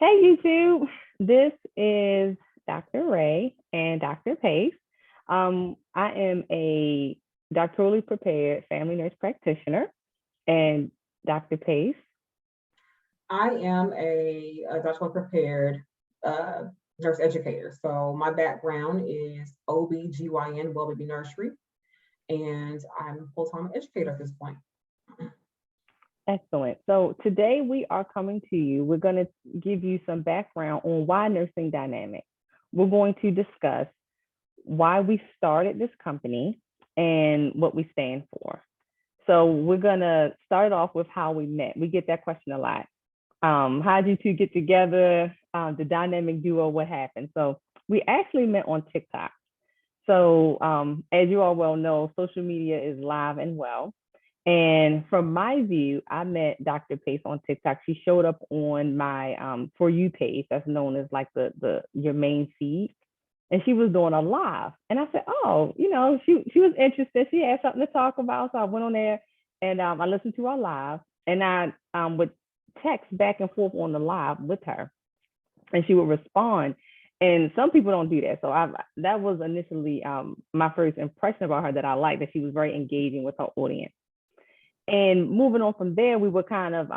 Hey YouTube, this is Dr. Ray and Dr. Pace. I am a doctorally prepared family nurse practitioner, and Dr. Pace. I am a doctorally prepared uh, nurse educator. So my background is OB/GYN, well baby nursery, and I'm a full-time educator at this point. Excellent. So today we are coming to you. We're going to give you some background on why nursing dynamics. We're going to discuss why we started this company and what we stand for. So we're going to start off with how we met. We get that question a lot. How did you two get together? The dynamic duo, what happened? So we actually met on TikTok. So as you all well know, social media is live and well. And from my view, I met Dr. Pace on TikTok. She showed up on my For You page, that's known as like your main feed. And she was doing a live. And I said, oh, she was interested. She had something to talk about. So I went on there and I listened to her live. And I would text back and forth on the live with her. And she would respond. And some people don't do that. So that was initially my first impression about her, that I liked, that she was very engaging with her audience. And moving on from there, we would kind of,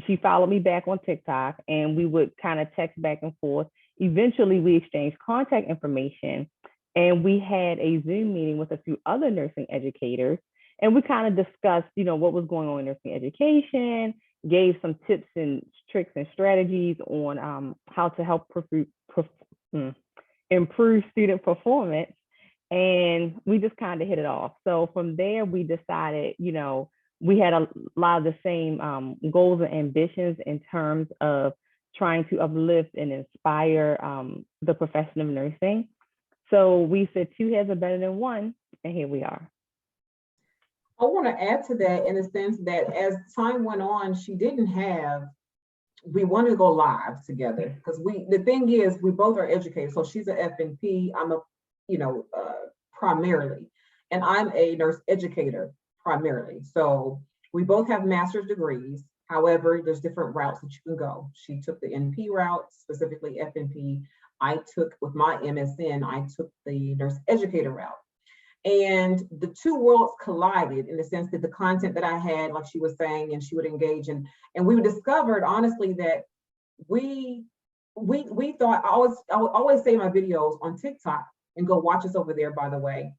she followed me back on TikTok and we would kind of text back and forth. Eventually, we exchanged contact information and we had a Zoom meeting with a few other nursing educators. And we kind of discussed, what was going on in nursing education, gave some tips and tricks and strategies on how to help improve student performance. And we just kind of hit it off. So from there, we decided, we had a lot of the same goals and ambitions in terms of trying to uplift and inspire the profession of nursing. So we said 2 heads are better than 1, and here we are. I want to add to that in the sense that as time went on, we wanted to go live together because the thing is, we both are educators. So she's an FNP, I'm a primarily, and I'm a nurse educator primarily. So we both have master's degrees. However, there's different routes that you can go. She took the NP route, specifically FNP. I took, with my MSN, I took the nurse educator route. And the two worlds collided in the sense that the content that I had, like she was saying, and she would engage in, and we discovered honestly that we thought, I always say in my videos on TikTok, and go watch us over there, by the way,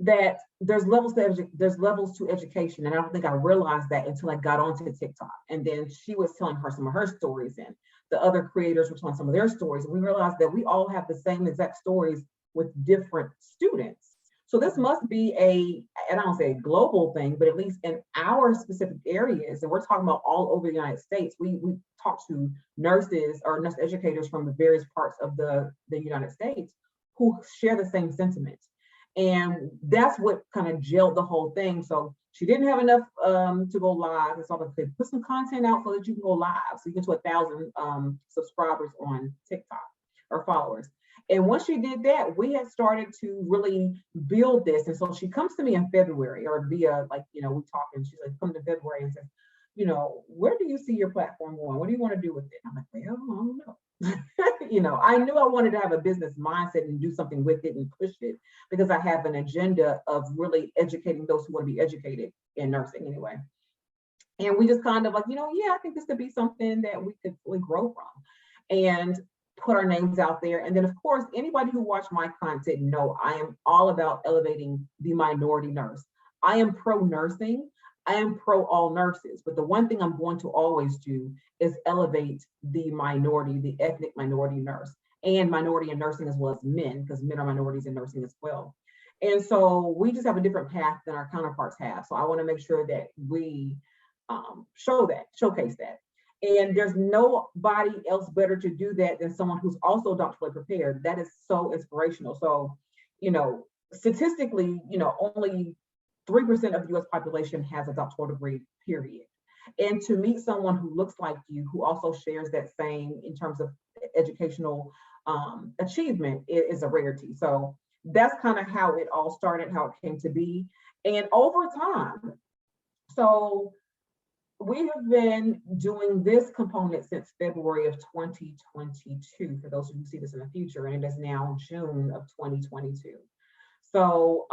that there's levels to education. And I don't think I realized that until I got onto TikTok. And then she was telling her some of her stories, and the other creators were telling some of their stories. And we realized that we all have the same exact stories with different students. So this must be and I don't say a global thing, but at least in our specific areas, and we're talking about all over the United States, we talk to nurses or nurse educators from the various parts of the United States who share the same sentiment. And that's what kind of gelled the whole thing. So she didn't have enough to go live. And so I said, put some content out so that you can go live. So you get to 1,000 subscribers on TikTok or followers. And once she did that, we had started to really build this. And so she comes to me in February, or via we talk, and she's like, come to February and says, where do you see your platform going? What do you want to do with it? I'm like, well, I don't know. I knew I wanted to have a business mindset and do something with it and push it, because I have an agenda of really educating those who want to be educated in nursing anyway. And we just kind of like, I think this could be something that we could really grow from. And put our names out there. And then of course, anybody who watched my content know I am all about elevating the minority nurse. I am pro nursing. I am pro all nurses, but the one thing I'm going to always do is elevate the minority, the ethnic minority nurse, and minority in nursing as well as men, because men are minorities in nursing as well. And so we just have a different path than our counterparts have. So I want to make sure that we showcase that. And there's nobody else better to do that than someone who's also doctorally prepared. That is so inspirational. So, statistically, only 3% of the US population has a doctoral degree, period. And to meet someone who looks like you, who also shares that same in terms of educational achievement, is a rarity. So that's kind of how it all started, how it came to be. And over time, so We have been doing this component since February of 2022, for those of you who see this in the future, and it is now June of 2022. So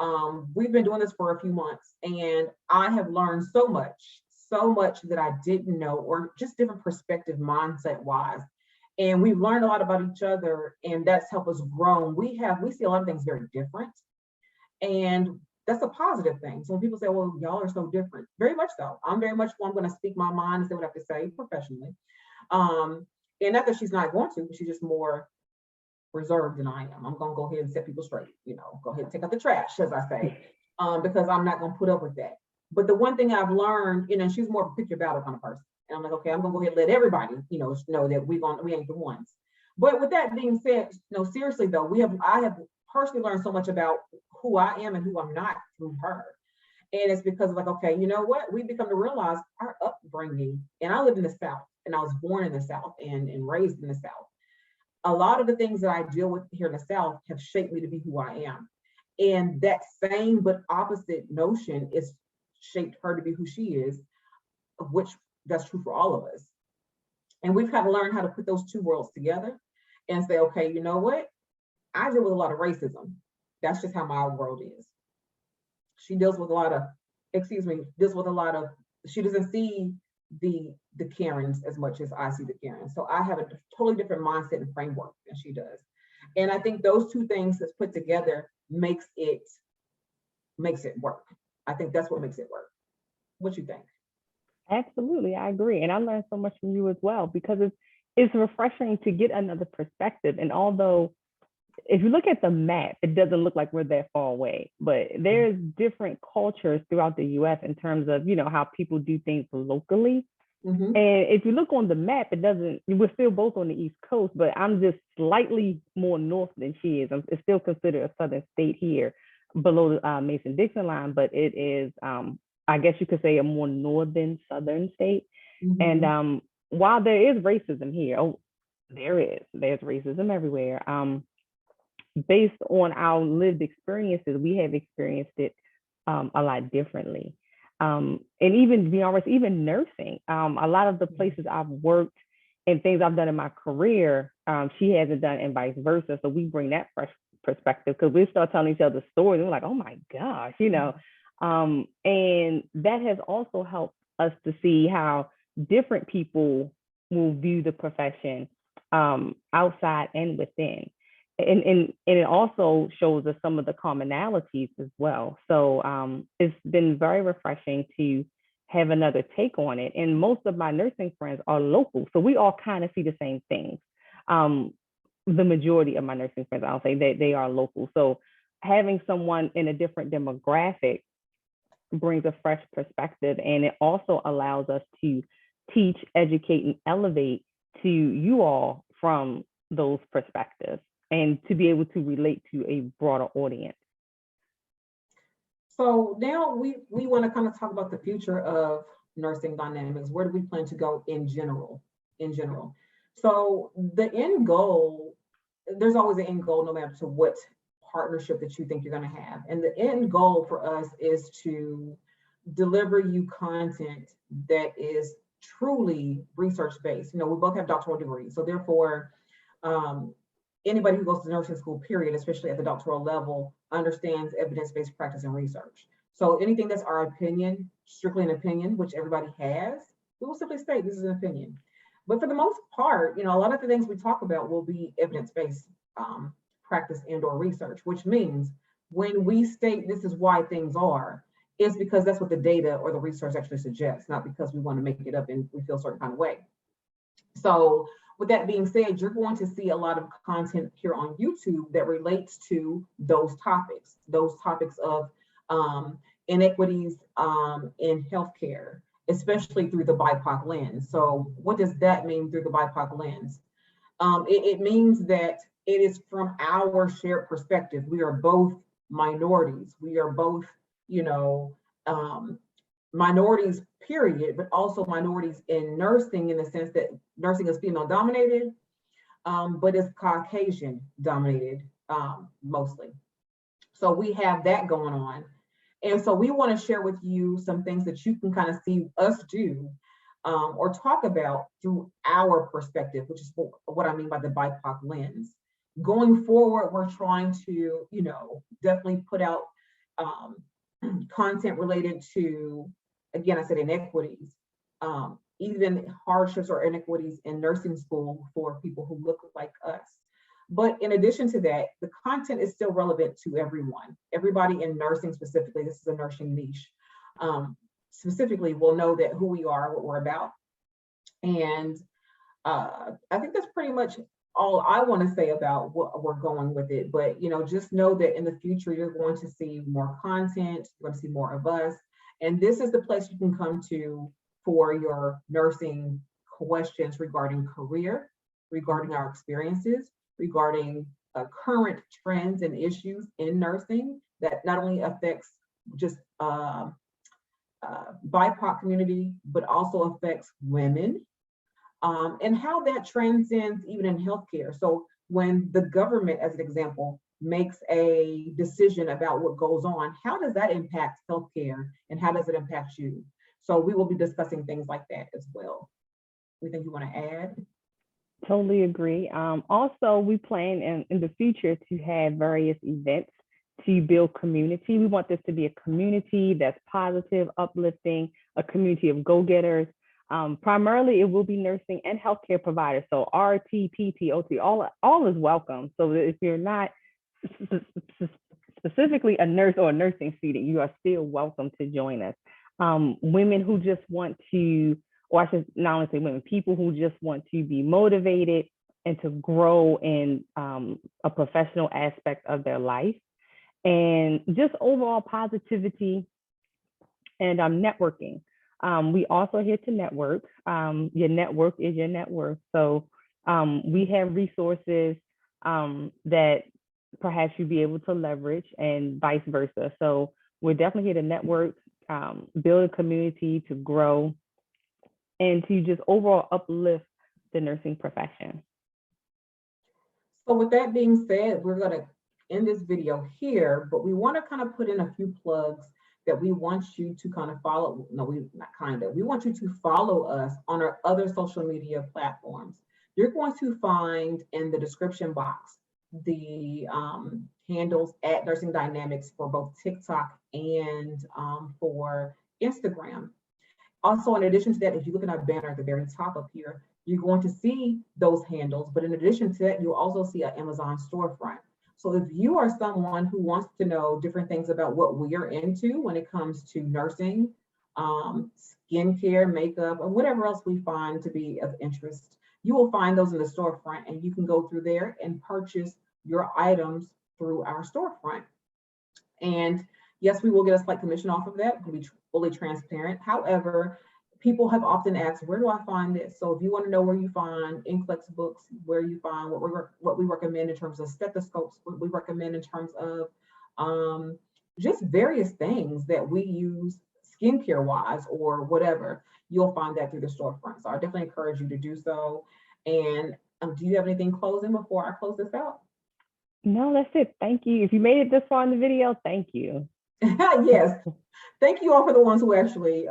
we've been doing this for a few months, and I have learned so much that I didn't know, or just different perspective mindset wise. And we've learned a lot about each other, and that's helped us grow. We see a lot of things very different, and that's a positive thing. So when people say, well, y'all are so different, very much so. I'm very much one, I'm going to speak my mind and say what I have to say professionally. And not that she's not going to, but she's just more reserved than I am. I'm going to go ahead and set people straight, go ahead and take out the trash, as I say, because I'm not going to put up with that. But the one thing I've learned, she's more of a pick your battle kind of person. And I'm like, okay, I'm going to go ahead and let everybody, know that we ain't the ones. But with that being said, seriously though, I have personally learned so much about who I am and who I'm not through her. And it's because like, okay, you know what? We've become to realize our upbringing, and I live in the South, and I was born in the South and raised in the South. A lot of the things that I deal with here in the South have shaped me to be who I am. And that same but opposite notion is shaped her to be who she is, which that's true for all of us. And we've had to learn how to put those two worlds together and say, okay, you know what? I deal with a lot of racism. That's just how my world is. She deals with a lot of, she doesn't see the Karens as much as I see the Karens. So I have a totally different mindset and framework than she does. And I think those two things that's put together makes it work. I think that's what makes it work. What you think? Absolutely, I agree. And I learned so much from you as well, because it's refreshing to get another perspective. And although if you look at the map, it doesn't look like we're that far away, but there's different cultures throughout the US in terms of, how people do things locally. Mm-hmm. And if you look on the map, we're still both on the East Coast, but I'm just slightly more north than she is. It's still considered a southern state here below the Mason-Dixon line, but it is, I guess you could say, a more northern southern state. Mm-hmm. And while there is racism here, there's racism everywhere. Based on our lived experiences, we have experienced it a lot differently. And even, to be honest, even nursing, a lot of the places I've worked and things I've done in my career, she hasn't done, and vice versa. So we bring that fresh perspective, because we start telling each other stories and we're like, oh my gosh, and that has also helped us to see how different people will view the profession outside and within. And it also shows us some of the commonalities as well. So it's been very refreshing to have another take on it. And most of my nursing friends are local, so we all kind of see the same things. The majority of my nursing friends, I'll say, that they are local. So having someone in a different demographic brings a fresh perspective, and it also allows us to teach, educate, and elevate to you all from those perspectives, and to be able to relate to a broader audience. So now we want to kind of talk about the future of nursing dynamics. Where do we plan to go in general? So the end goal, there's always an end goal no matter to what partnership that you think you're going to have. And the end goal for us is to deliver you content that is truly research-based. We both have doctoral degrees. So therefore, anybody who goes to nursing school, period, especially at the doctoral level, understands evidence-based practice and research. So anything that's our opinion, strictly an opinion, which everybody has, we will simply state this is an opinion. But for the most part, a lot of the things we talk about will be evidence-based practice and or research, which means when we state this is why things are, it's because that's what the data or the research actually suggests, not because we want to make it up and we feel a certain kind of way. So with that being said, you're going to see a lot of content here on YouTube that relates to those topics of inequities in healthcare, especially through the BIPOC lens. So what does that mean through the BIPOC lens? It means that it is from our shared perspective. We are both minorities. We are both, minorities, period, but also minorities in nursing, in the sense that nursing is female dominated, but it's Caucasian dominated mostly. So we have that going on. And so we want to share with you some things that you can kind of see us do or talk about through our perspective, which is what I mean by the BIPOC lens. Going forward, we're trying to, definitely put out content related to, again, I said inequities, even hardships or inequities in nursing school for people who look like us. But in addition to that, the content is still relevant to everyone. Everybody in nursing specifically, this is a nursing niche, specifically will know that who we are, what we're about. And I think that's pretty much all I want to say about what we're going with it. But, just know that in the future, you're going to see more content, you're going to see more of us. And this is the place you can come to for your nursing questions regarding career, regarding our experiences, regarding current trends and issues in nursing that not only affects just BIPOC community, but also affects women, and how that transcends even in healthcare. So when the government, as an example, makes a decision about what goes on, how does that impact healthcare and how does it impact you? So we will be discussing things like that as well. Anything you want to add? Totally agree. Also, we plan in the future to have various events to build community. We want this to be a community that's positive, uplifting, a community of go-getters. Primarily, it will be nursing and healthcare providers. So RT, PT, OT, all is welcome. So if you're not specifically a nurse or a nursing student, you are still welcome to join us. Women who just want to, or I should not only say women, people who just want to be motivated and to grow in a professional aspect of their life, and just overall positivity and networking. We also here to network. Your network is your net worth. So we have resources that perhaps you'll be able to leverage and vice versa. So we're definitely here to network, build a community, to grow, and to just overall uplift the nursing profession. So with that being said, we're going to end this video here, but we want to kind of put in a few plugs that we want you to kind of follow. No, we want you to follow us on our other social media platforms. You're going to find in the description box the handles at Nursing Dynamics for both TikTok and for Instagram. Also, in addition to that, if you look at our banner at the very top up here, you're going to see those handles. But in addition to that, you'll also see an Amazon storefront. So if you are someone who wants to know different things about what we are into when it comes to nursing, skincare, makeup, or whatever else we find to be of interest, you will find those in the storefront, and you can go through there and purchase your items through our storefront. And yes, we will get a slight commission off of that. We'll be fully transparent. However, people have often asked, where do I find this? So if you want to know where you find nclex books, where you find what we recommend in terms of stethoscopes, what we recommend in terms of just various things that we use skincare wise or whatever, you'll find that through the storefront. So I definitely encourage you to do so. And do you have anything closing before I close this out? No, that's it. Thank you. If you made it this far in the video, thank you. Yes. Thank you all for the ones who actually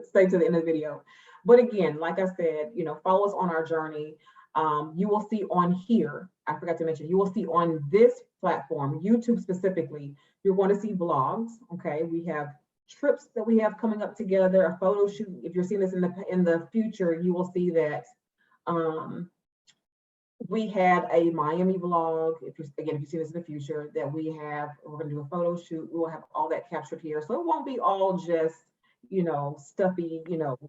stay to the end of the video. But again, like I said, follow us on our journey. You will see on here, I forgot to mention, you will see on this platform, YouTube specifically, you're going to see vlogs. Okay, we have trips that we have coming up together, a photo shoot. If you're seeing this in the future, you will see that we had a Miami vlog. If you see this in the future, that we're going to do a photo shoot. We will have all that captured here. So it won't be all just, stuffy,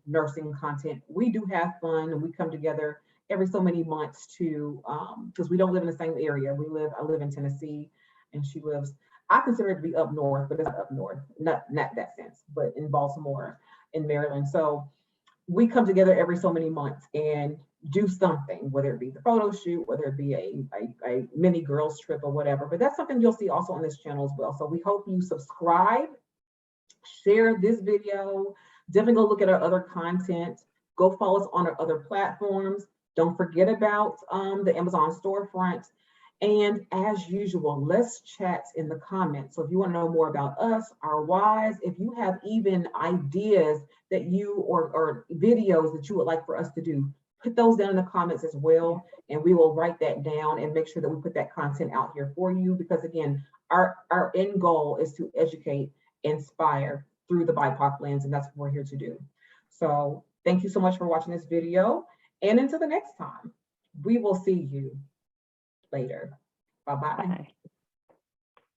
nursing content. We do have fun, and we come together every so many months to, because we don't live in the same area. I live in Tennessee, and she lives, I consider it to be up north, but it's not up north, not that sense, but in Baltimore, in Maryland. So we come together every so many months and do something, whether it be the photo shoot, whether it be a mini girls trip or whatever. But that's something you'll see also on this channel as well. So we hope you subscribe, share this video, definitely go look at our other content, go follow us on our other platforms. Don't forget about the Amazon storefront. And as usual, let's chat in the comments. So if you want to know more about us, our whys, if you have even ideas that you or videos that you would like for us to do, put those down in the comments as well. And we will write that down and make sure that we put that content out here for you. Because again, our end goal is to educate, inspire through the BIPOC lens, and that's what we're here to do. So thank you so much for watching this video. And until the next time, we will see you later. Bye-bye. Bye.